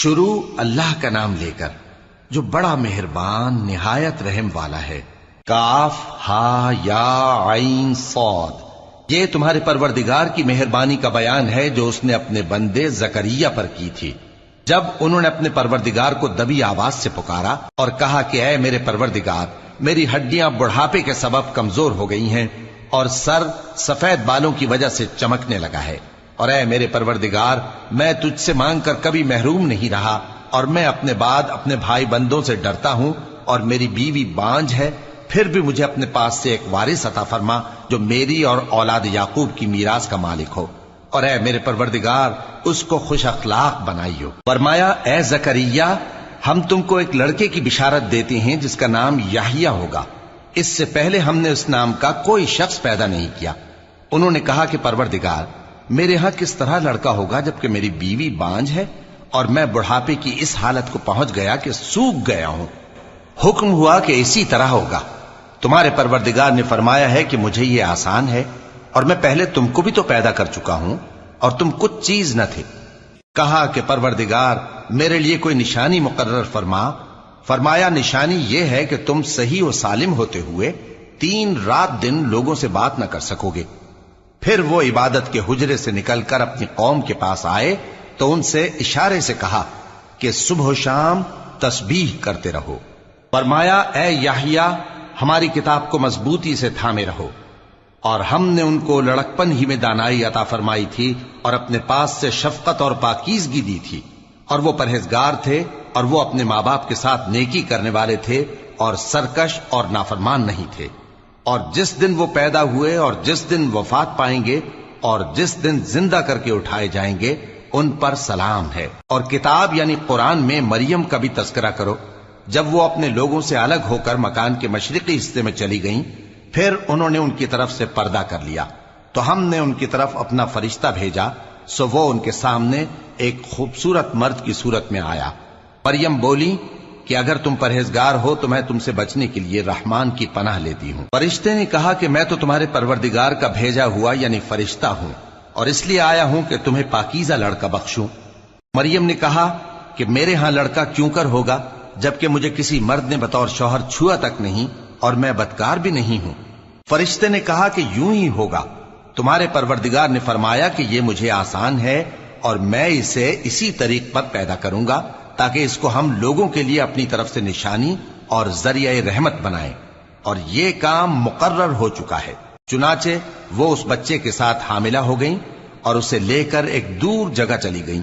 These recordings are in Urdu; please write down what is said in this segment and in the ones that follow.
شروع اللہ کا نام لے کر جو بڑا مہربان نہایت رحم والا ہے۔ کاف ہا یا عین صاد، یہ تمہارے پروردگار کی مہربانی کا بیان ہے جو اس نے اپنے بندے زکریا پر کی تھی جب انہوں نے اپنے پروردگار کو دبی آواز سے پکارا اور کہا کہ اے میرے پروردگار، میری ہڈیاں بڑھاپے کے سبب کمزور ہو گئی ہیں اور سر سفید بالوں کی وجہ سے چمکنے لگا ہے، اور اے میرے پروردگار، میں تجھ سے مانگ کر کبھی محروم نہیں رہا، اور میں اپنے بعد اپنے بھائی بندوں سے ڈرتا ہوں، اور میری بیوی بانجھ ہے، پھر بھی مجھے اپنے پاس سے ایک وارث عطا فرما جو میری اور اولاد یعقوب کی میراث کا مالک ہو، اور اے میرے پروردگار اس کو خوش اخلاق بنائیو۔ فرمایا اے زکریا، ہم تم کو ایک لڑکے کی بشارت دیتے ہیں جس کا نام یحییٰ ہوگا، اس سے پہلے ہم نے اس نام کا کوئی شخص پیدا نہیں کیا۔ انہوں نے کہا کہ پروردگار، میرے ہاں کس طرح لڑکا ہوگا جبکہ میری بیوی بانجھ ہے اور میں بڑھاپے کی اس حالت کو پہنچ گیا کہ سوکھ گیا ہوں۔ حکم ہوا کہ اسی طرح ہوگا۔ تمہارے پروردگار نے فرمایا ہے کہ مجھے یہ آسان ہے، اور میں پہلے تم کو بھی تو پیدا کر چکا ہوں اور تم کچھ چیز نہ تھے۔ کہا کہ پروردگار میرے لیے کوئی نشانی مقرر فرما۔ فرمایا نشانی یہ ہے کہ تم صحیح و سالم ہوتے ہوئے 3 رات دن لوگوں سے بات نہ کر سکو گے۔ پھر وہ عبادت کے حجرے سے نکل کر اپنی قوم کے پاس آئے تو ان سے اشارے سے کہا کہ صبح و شام تسبیح کرتے رہو۔ فرمایا اے یحییٰ، ہماری کتاب کو مضبوطی سے تھامے رہو، اور ہم نے ان کو لڑکپن ہی میں دانائی عطا فرمائی تھی اور اپنے پاس سے شفقت اور پاکیزگی دی تھی، اور وہ پرہیزگار تھے اور وہ اپنے ماں باپ کے ساتھ نیکی کرنے والے تھے اور سرکش اور نافرمان نہیں تھے۔ اور جس دن وہ پیدا ہوئے اور جس دن وفات پائیں گے اور جس دن زندہ کر کے اٹھائے جائیں گے ان پر سلام ہے۔ اور کتاب یعنی قرآن میں مریم کا بھی تذکرہ کرو، جب وہ اپنے لوگوں سے الگ ہو کر مکان کے مشرقی حصے میں چلی گئیں، پھر انہوں نے ان کی طرف سے پردہ کر لیا تو ہم نے ان کی طرف اپنا فرشتہ بھیجا، سو وہ ان کے سامنے ایک خوبصورت مرد کی صورت میں آیا۔ مریم بولی کہ اگر تم پرہیزگار ہو تو میں تم سے بچنے کے لیے رحمان کی پناہ لیتی ہوں۔ فرشتے نے کہا کہ میں تو تمہارے پروردگار کا بھیجا ہوا یعنی فرشتہ ہوں، اور اس لیے آیا ہوں کہ تمہیں پاکیزہ لڑکا بخشوں۔ مریم نے کہا کہ میرے ہاں لڑکا کیوں کر ہوگا جبکہ مجھے کسی مرد نے بطور شوہر چھوا تک نہیں اور میں بدکار بھی نہیں ہوں۔ فرشتے نے کہا کہ یوں ہی ہوگا۔ تمہارے پروردگار نے فرمایا کہ یہ مجھے آسان ہے اور میں اسے اسی طریق پر پیدا کروں گا تاکہ اس کو ہم لوگوں کے لیے اپنی طرف سے نشانی اور ذریعہ رحمت بنائیں، اور یہ کام مقرر ہو چکا ہے۔ چنانچہ وہ اس بچے کے ساتھ حاملہ ہو گئیں اور اسے لے کر ایک دور جگہ چلی گئیں۔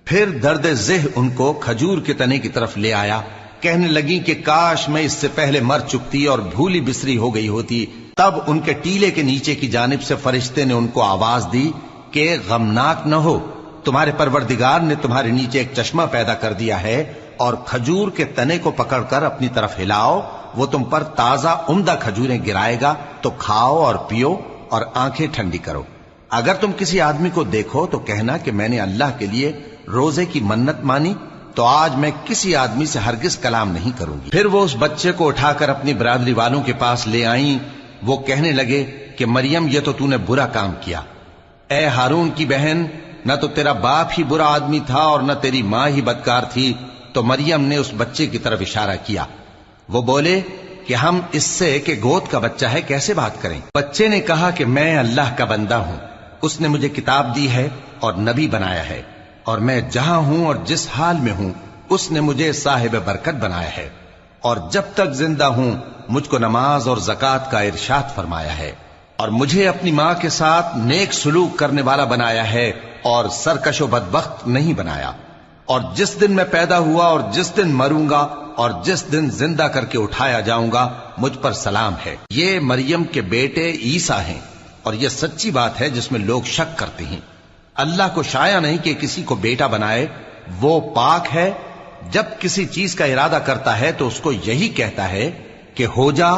پھر درد ذہ ان کو کھجور کے تنے کی طرف لے آیا، کہنے لگی کہ کاش میں اس سے پہلے مر چکتی اور بھولی بسری ہو گئی ہوتی۔ تب ان کے ٹیلے کے نیچے کی جانب سے فرشتے نے ان کو آواز دی کہ غمناک نہ ہو، تمہارے پروردگار نے تمہارے نیچے ایک چشمہ پیدا کر دیا ہے، اور کھجور کے تنے کو پکڑ کر اپنی طرف ہلاؤ، وہ تم پر تازہ عمدہ کھجوریں گرائے گا، تو کھاؤ اور پیو اور آنکھیں ٹھنڈی کرو۔ اگر تم کسی آدمی کو دیکھو تو کہنا کہ میں نے اللہ کے لیے روزے کی منت مانی، تو آج میں کسی آدمی سے ہرگز کلام نہیں کروں گی۔ پھر وہ اس بچے کو اٹھا کر اپنی برادری والوں کے پاس لے آئیں۔ وہ کہنے لگے کہ مریم یہ تو نے برا کام کیا۔ اے ہارون کی بہن، نہ تو تیرا باپ ہی برا آدمی تھا اور نہ تیری ماں ہی بدکار تھی۔ تو مریم نے اس بچے کی طرف اشارہ کیا۔ وہ بولے کہ ہم اس سے کہ گود کا بچہ ہے کیسے بات کریں؟ بچے نے کہا کہ میں اللہ کا بندہ ہوں، اس نے مجھے کتاب دی ہے اور نبی بنایا ہے، اور میں جہاں ہوں اور جس حال میں ہوں اس نے مجھے صاحب برکت بنایا ہے، اور جب تک زندہ ہوں مجھ کو نماز اور زکوٰۃ کا ارشاد فرمایا ہے، اور مجھے اپنی ماں کے ساتھ نیک سلوک کرنے والا بنایا ہے اور سرکش و بدبخت نہیں بنایا، اور جس دن میں پیدا ہوا اور جس دن مروں گا اور جس دن زندہ کر کے اٹھایا جاؤں گا مجھ پر سلام ہے۔ یہ مریم کے بیٹے عیسیٰ ہیں، اور یہ سچی بات ہے جس میں لوگ شک کرتے ہیں۔ اللہ کو شایع نہیں کہ کسی کو بیٹا بنائے، وہ پاک ہے، جب کسی چیز کا ارادہ کرتا ہے تو اس کو یہی کہتا ہے کہ ہو جا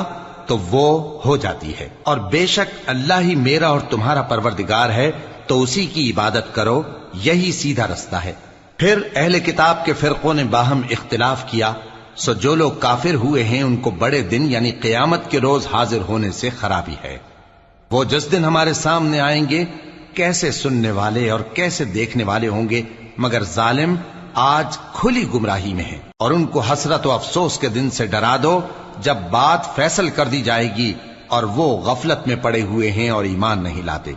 تو وہ ہو جاتی ہے، اور بے شک اللہ ہی میرا اور تمہارا پروردگار ہے، تو اسی کی عبادت کرو، یہی سیدھا رستہ ہے۔ پھر اہل کتاب کے فرقوں نے باہم اختلاف کیا، سو جو لوگ کافر ہوئے ہیں ان کو بڑے دن یعنی قیامت کے روز حاضر ہونے سے خرابی ہے۔ وہ جس دن ہمارے سامنے آئیں گے کیسے سننے والے اور کیسے دیکھنے والے ہوں گے، مگر ظالم آج کھلی گمراہی میں ہیں، اور ان کو حسرت و افسوس کے دن سے ڈرا دو جب بات فیصل کر دی جائے گی اور وہ غفلت میں پڑے ہوئے ہیں اور ایمان نہیں لاتے۔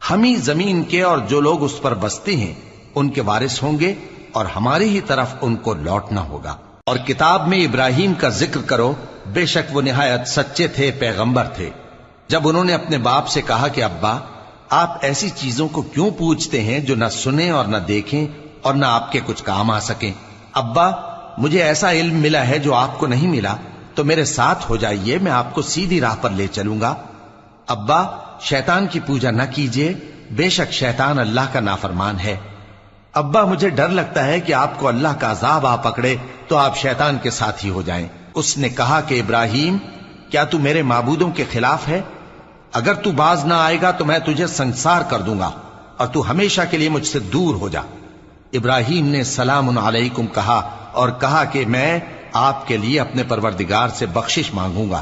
ہم ہی زمین کے اور جو لوگ اس پر بستے ہیں ان کے وارث ہوں گے، اور ہماری ہی طرف ان کو لوٹنا ہوگا۔ اور کتاب میں ابراہیم کا ذکر کرو، بے شک وہ نہایت سچے تھے، پیغمبر تھے۔ جب انہوں نے اپنے باپ سے کہا کہ ابا، آپ ایسی چیزوں کو کیوں پوچھتے ہیں جو نہ سنیں اور نہ دیکھیں اور نہ آپ کے کچھ کام آ سکیں؟ ابا، مجھے ایسا علم ملا ہے جو آپ کو نہیں ملا، تو میرے ساتھ ہو جائیے، میں آپ کو سیدھی راہ پر لے چلوں گا۔ ابا، شیطان کی پوجا نہ کیجیے، بے شک شیطان اللہ کا نافرمان ہے۔ ابا، مجھے ڈر لگتا ہے کہ آپ کو اللہ کا عذاب آ پکڑے تو آپ شیطان کے ساتھی ہو جائیں۔ اس نے کہا کہ ابراہیم، کیا تو میرے معبودوں کے خلاف ہے؟ اگر تو باز نہ آئے گا تو میں تجھے سنسار کر دوں گا اور تو ہمیشہ کے لیے مجھ سے دور ہو جا۔ ابراہیم نے سلام علیکم کہا اور کہا کہ میں آپ کے لیے اپنے پروردگار سے بخشش مانگوں گا،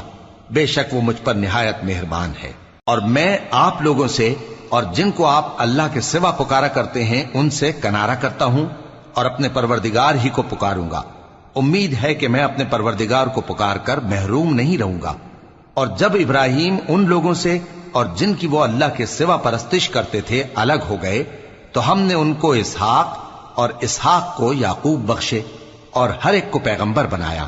بے شک وہ مجھ پر نہایت مہربان ہے۔ اور میں آپ لوگوں سے اور جن کو آپ اللہ کے سوا پکارا کرتے ہیں ان سے کنارہ کرتا ہوں اور اپنے پروردگار ہی کو پکاروں گا۔ امید ہے کہ میں اپنے پروردگار کو پکار کر محروم نہیں رہوں گا۔ اور جب ابراہیم ان لوگوں سے اور جن کی وہ اللہ کے سوا پرستش کرتے تھے الگ ہو گئے تو ہم نے ان کو اسحاق اور اسحاق کو یعقوب بخشے اور ہر ایک کو پیغمبر بنایا،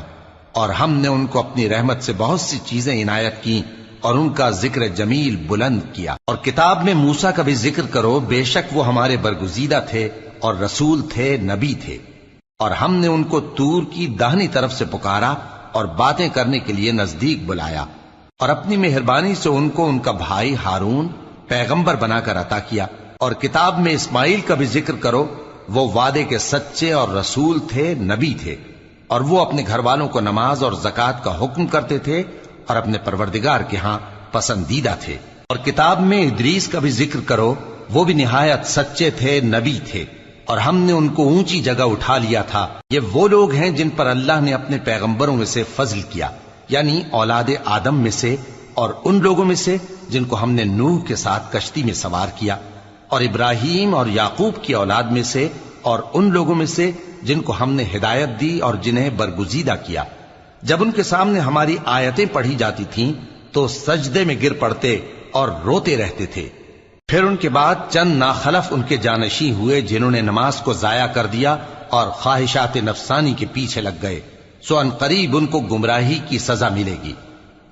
اور ہم نے ان کو اپنی رحمت سے بہت سی چیزیں عنایت کی اور ان کا ذکر جمیل بلند کیا۔ اور کتاب میں موسیٰ کا بھی ذکر کرو، بے شک وہ ہمارے برگزیدہ تھے اور رسول تھے، نبی تھے، اور ہم نے ان کو طور کی داہنی طرف سے پکارا اور باتیں کرنے کے لیے نزدیک بلایا، اور اپنی مہربانی سے ان کو ان کا بھائی ہارون پیغمبر بنا کر عطا کیا۔ اور کتاب میں اسماعیل کا بھی ذکر کرو، وہ وعدے کے سچے اور رسول تھے، نبی تھے، اور وہ اپنے گھر والوں کو نماز اور زکوٰۃ کا حکم کرتے تھے اور اپنے پروردگار کے ہاں پسندیدہ تھے۔ اور کتاب میں ادریس کا بھی ذکر کرو، وہ بھی نہایت سچے تھے، نبی تھے، اور ہم نے ان کو اونچی جگہ اٹھا لیا تھا۔ یہ وہ لوگ ہیں جن پر اللہ نے اپنے پیغمبروں میں سے فضل کیا، یعنی اولاد آدم میں سے، اور ان لوگوں میں سے جن کو ہم نے نوح کے ساتھ کشتی میں سوار کیا، اور ابراہیم اور یعقوب کی اولاد میں سے، اور ان لوگوں میں سے جن کو ہم نے ہدایت دی اور جنہیں برگزیدہ کیا۔ جب ان کے سامنے ہماری آیتیں پڑھی جاتی تھیں تو سجدے میں گر پڑتے اور روتے رہتے تھے۔ پھر ان کے بعد چند ناخلف ان کے جانشیں ہوئے جنہوں نے نماز کو ضائع کر دیا اور خواہشات نفسانی کے پیچھے لگ گئے، سو ان قریب ان کو گمراہی کی سزا ملے گی۔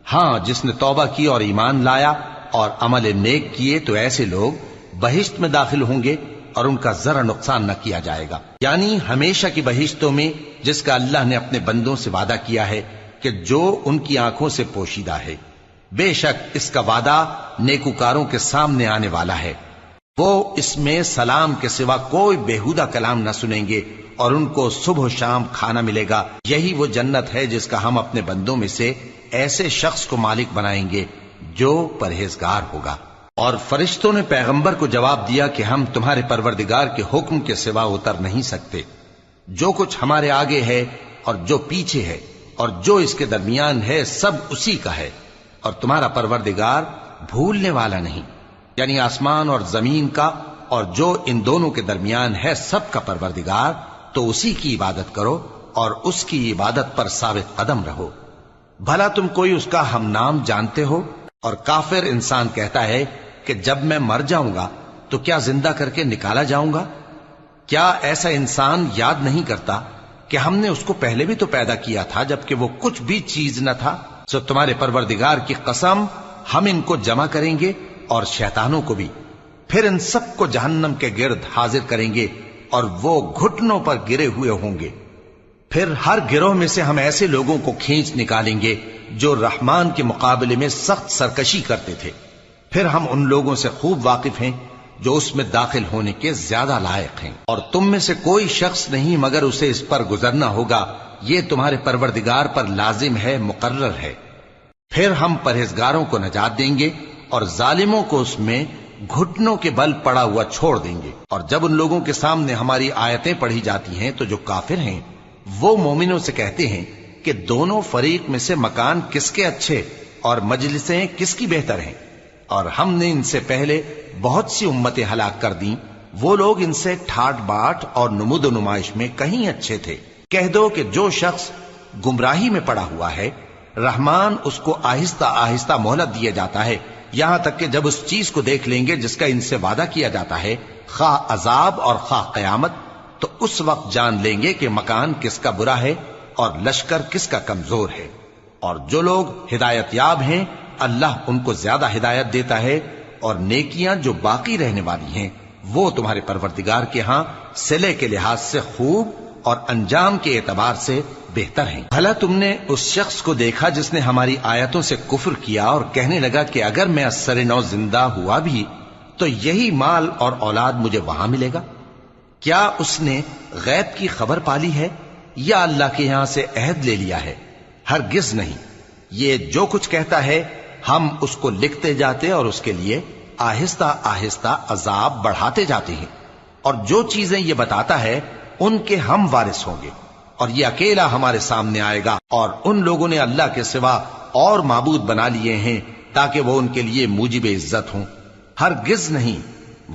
ہاں، جس نے توبہ کی اور ایمان لایا اور عمل نیک کیے تو ایسے لوگ بہشت میں داخل ہوں گے اور ان کا ذرا نقصان نہ کیا جائے گا، یعنی ہمیشہ کی بہشتوں میں جس کا اللہ نے اپنے بندوں سے وعدہ کیا ہے کہ جو ان کی آنکھوں سے پوشیدہ ہے۔ بے شک اس کا وعدہ نیکوکاروں کے سامنے آنے والا ہے، وہ اس میں سلام کے سوا کوئی بیہودہ کلام نہ سنیں گے اور ان کو صبح و شام کھانا ملے گا۔ یہی وہ جنت ہے جس کا ہم اپنے بندوں میں سے ایسے شخص کو مالک بنائیں گے جو پرہیزگار ہوگا۔ اور فرشتوں نے پیغمبر کو جواب دیا کہ ہم تمہارے پروردگار کے حکم کے سوا اتر نہیں سکتے، جو کچھ ہمارے آگے ہے اور جو پیچھے ہے اور جو اس کے درمیان ہے سب اسی کا ہے، اور تمہارا پروردگار بھولنے والا نہیں، یعنی آسمان اور زمین کا اور جو ان دونوں کے درمیان ہے سب کا پروردگار، تو اسی کی عبادت کرو اور اس کی عبادت پر ثابت قدم رہو۔ بھلا تم کوئی اس کا ہم نام جانتے ہو؟ اور کافر انسان کہتا ہے کہ جب میں مر جاؤں گا تو کیا زندہ کر کے نکالا جاؤں گا؟ کیا ایسا انسان یاد نہیں کرتا کہ ہم نے اس کو پہلے بھی تو پیدا کیا تھا جبکہ وہ کچھ بھی چیز نہ تھا؟ سو تمہارے پروردگار کی قسم، ہم ان کو جمع کریں گے اور شیطانوں کو بھی، پھر ان سب کو جہنم کے گرد حاضر کریں گے اور وہ گھٹنوں پر گرے ہوئے ہوں گے۔ پھر ہر گروہ میں سے ہم ایسے لوگوں کو کھینچ نکالیں گے جو رحمان کے مقابلے میں سخت سرکشی کرتے تھے، پھر ہم ان لوگوں سے خوب واقف ہیں جو اس میں داخل ہونے کے زیادہ لائق ہیں، اور تم میں سے کوئی شخص نہیں مگر اسے اس پر گزرنا ہوگا، یہ تمہارے پروردگار پر لازم ہے، مقرر ہے۔ پھر ہم پرہیزگاروں کو نجات دیں گے اور ظالموں کو اس میں گھٹنوں کے بل پڑا ہوا چھوڑ دیں گے۔ اور جب ان لوگوں کے سامنے ہماری آیتیں پڑھی جاتی ہیں تو جو کافر ہیں وہ مومنوں سے کہتے ہیں کہ دونوں فریق میں سے مکان کس کے اچھے اور مجلسیں کس کی بہتر ہیں، اور ہم نے ان سے پہلے بہت سی امتیں ہلاک کر دیں وہ لوگ ان سے ٹھاٹ باٹ اور نمود و نمائش میں کہیں اچھے تھے۔ کہہ دو کہ جو شخص گمراہی میں پڑا ہوا ہے، رحمان اس کو آہستہ آہستہ مہلت دیا جاتا ہے، یہاں تک کہ جب اس چیز کو دیکھ لیں گے جس کا ان سے وعدہ کیا جاتا ہے، خواہ عذاب اور خواہ قیامت، تو اس وقت جان لیں گے کہ مکان کس کا برا ہے اور لشکر کس کا کمزور ہے۔ اور جو لوگ ہدایت یاب ہیں، اللہ ان کو زیادہ ہدایت دیتا ہے، اور نیکیاں جو باقی رہنے والی ہیں وہ تمہارے پروردگار کے ہاں صلے کے لحاظ سے خوب اور انجام کے اعتبار سے بہتر ہیں۔ بھلا تم نے اس شخص کو دیکھا جس نے ہماری آیتوں سے کفر کیا اور کہنے لگا کہ اگر میں اثر نو زندہ ہوا بھی تو یہی مال اور اولاد مجھے وہاں ملے گا؟ کیا اس نے غیب کی خبر پالی ہے یا اللہ کے یہاں سے عہد لے لیا ہے؟ ہرگز نہیں، یہ جو کچھ کہتا ہے ہم اس کو لکھتے جاتے اور اس کے لیے آہستہ آہستہ عذاب بڑھاتے جاتے ہیں، اور جو چیزیں یہ بتاتا ہے ان کے ہم وارث ہوں گے، اور یہ اکیلا ہمارے سامنے آئے گا، اور ان لوگوں نے اللہ کے سوا اور معبود بنا لیے ہیں تاکہ وہ ان کے لیے موجب عزت ہوں۔ ہرگز نہیں،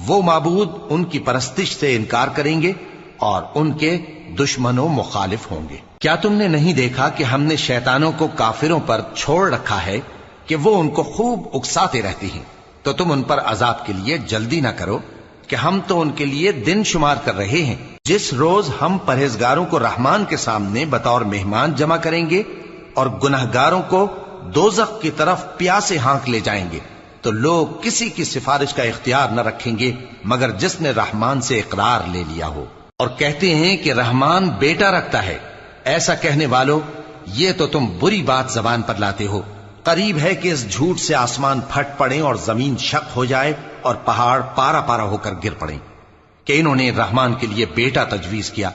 وہ معبود ان کی پرستش سے انکار کریں گے اور ان کے دشمن و مخالف ہوں گے۔ کیا تم نے نہیں دیکھا کہ ہم نے شیطانوں کو کافروں پر چھوڑ رکھا ہے کہ وہ ان کو خوب اکساتے رہتی ہیں؟ تو تم ان پر عذاب کے لیے جلدی نہ کرو کہ ہم تو ان کے لیے دن شمار کر رہے ہیں۔ جس روز ہم پرہیزگاروں کو رحمان کے سامنے بطور مہمان جمع کریں گے اور گنہگاروں کو دوزخ کی طرف پیاسے ہانک لے جائیں گے، تو لوگ کسی کی سفارش کا اختیار نہ رکھیں گے مگر جس نے رحمان سے اقرار لے لیا ہو، اور کہتے ہیں کہ رحمان بیٹا رکھتا ہے۔ ایسا کہنے والوں، یہ تو تم بری بات زبان پر لاتے ہو۔ قریب ہے کہ اس جھوٹ سے آسمان پھٹ پڑیں اور زمین شق ہو جائے اور پہاڑ پارا پارا ہو کر گر پڑیں کہ انہوں نے رحمان کے لیے بیٹا تجویز کیا،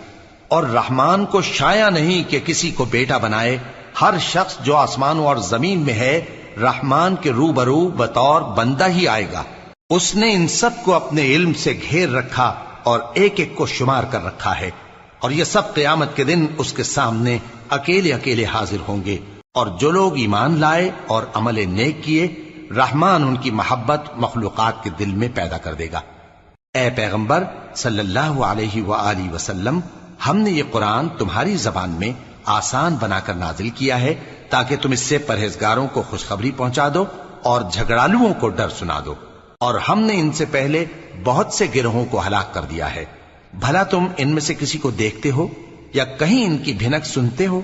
اور رحمان کو شایع نہیں کہ کسی کو بیٹا بنائے۔ ہر شخص جو آسمانوں اور زمین میں ہے رحمان کے روبرو بطور بندہ ہی آئے گا۔ اس نے ان سب کو اپنے علم سے گھیر رکھا اور ایک ایک کو شمار کر رکھا ہے، اور یہ سب قیامت کے دن اس کے سامنے اکیلے اکیلے حاضر ہوں گے۔ اور جو لوگ ایمان لائے اور عمل نیک کیے، رحمان ان کی محبت مخلوقات کے دل میں پیدا کر دے گا۔ اے پیغمبر صلی اللہ علیہ وآلہ وسلم، ہم نے یہ قرآن تمہاری زبان میں آسان بنا کر نازل کیا ہے تاکہ تم اس سے پرہیزگاروں کو خوشخبری پہنچا دو اور جھگڑالوؤں کو ڈر سنا دو، اور ہم نے ان سے پہلے بہت سے گروہوں کو ہلاک کر دیا ہے۔ بھلا تم ان میں سے کسی کو دیکھتے ہو یا کہیں ان کی بھنک سنتے ہو؟